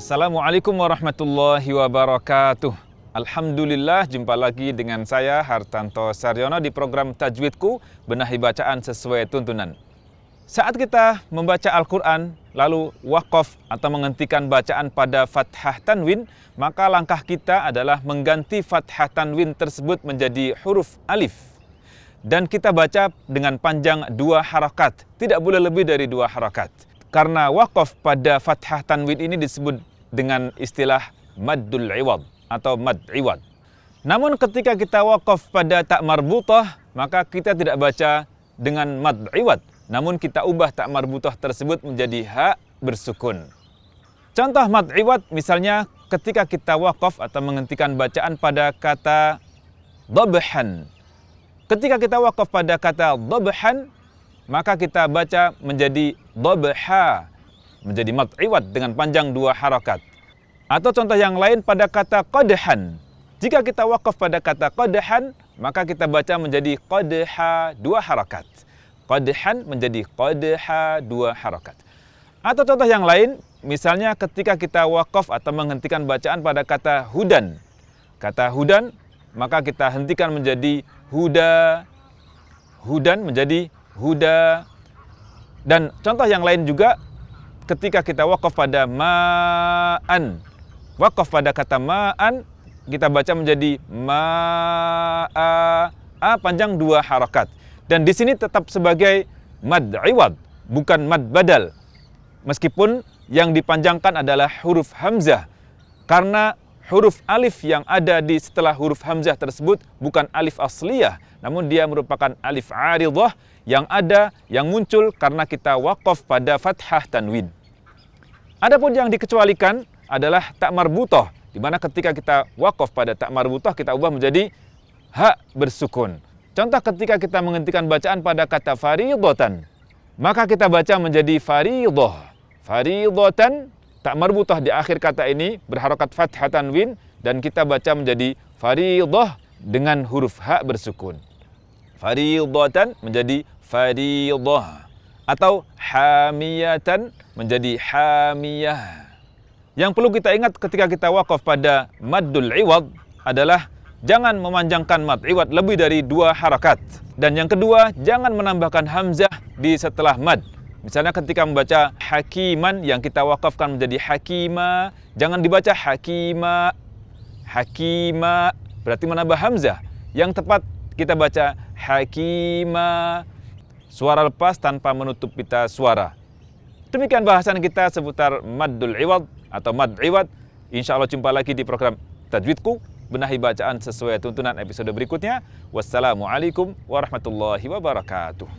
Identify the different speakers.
Speaker 1: Assalamualaikum warahmatullahi wabarakatuh. Alhamdulillah, jumpa lagi dengan saya Hartanto Saryono di program Tajwidku, benahi bacaan sesuai tuntunan. Saat kita membaca Al-Quran, lalu waqaf atau menghentikan bacaan pada fathah tanwin, maka langkah kita adalah mengganti fathah tanwin tersebut menjadi huruf alif. Dan kita baca dengan panjang 2 harakat, tidak boleh lebih dari 2 harakat. Karena waqaf pada fathah tanwin ini disebut dengan istilah maddul iwad atau mad iwad. Namun ketika kita waqaf pada tak marbutah, maka kita tidak baca dengan mad iwad, namun kita ubah tak marbutah tersebut menjadi ha bersukun. Contoh mad iwad misalnya ketika kita waqaf atau menghentikan bacaan pada kata dhabhan. Ketika kita waqaf pada kata dhabhan, maka kita baca menjadi dhabha, menjadi mad iwad dengan panjang 2 harakat. Atau contoh yang lain pada kata qadhan. Jika kita waqaf pada kata qadhan, maka kita baca menjadi qadha 2 harakat. Qadhan menjadi qadha 2 harakat. Atau contoh yang lain, misalnya ketika kita waqaf atau menghentikan bacaan pada kata hudan. Kata hudan, maka kita hentikan menjadi huda. Hudan menjadi huda. Dan contoh yang lain juga ketika kita waqaf pada ma'an. Waqaf pada kata ma'an, kita baca menjadi ma'a, panjang 2 harakat. Dan di sini tetap sebagai mad iwad, bukan mad badal. Meskipun yang dipanjangkan adalah huruf hamzah. Karena huruf alif yang ada di setelah huruf hamzah tersebut bukan alif asliyah, namun dia merupakan alif aridhah yang ada, yang muncul karena kita waqaf pada fathah tanwin. Adapun yang dikecualikan adalah tak marbutah, di mana ketika kita waqaf pada tak marbutah kita ubah menjadi ha bersukun. Contoh ketika kita menghentikan bacaan pada kata faridatan, maka kita baca menjadi faridah. Faridatan, tak marbutah di akhir kata ini berharokat fathah tanwin dan kita baca menjadi faridah dengan huruf ha bersukun. Faridatan menjadi faridah, atau hamiyatan menjadi hamiyah. Yang perlu kita ingat ketika kita waqaf pada maddul iwad adalah jangan memanjangkan mad iwad lebih dari 2 harakat. Dan yang kedua, jangan menambahkan hamzah di setelah mad. Misalnya ketika membaca hakiman yang kita waqafkan menjadi hakima, jangan dibaca hakima. Hakima berarti menambah hamzah. Yang tepat kita baca hakima, suara lepas tanpa menutup pita suara. Demikian bahasan kita seputar maddul iwad atau mad iwad. Insya Allah jumpa lagi di program Tajwidku, benahi bacaan sesuai tuntunan episode berikutnya. Wassalamualaikum warahmatullahi wabarakatuh.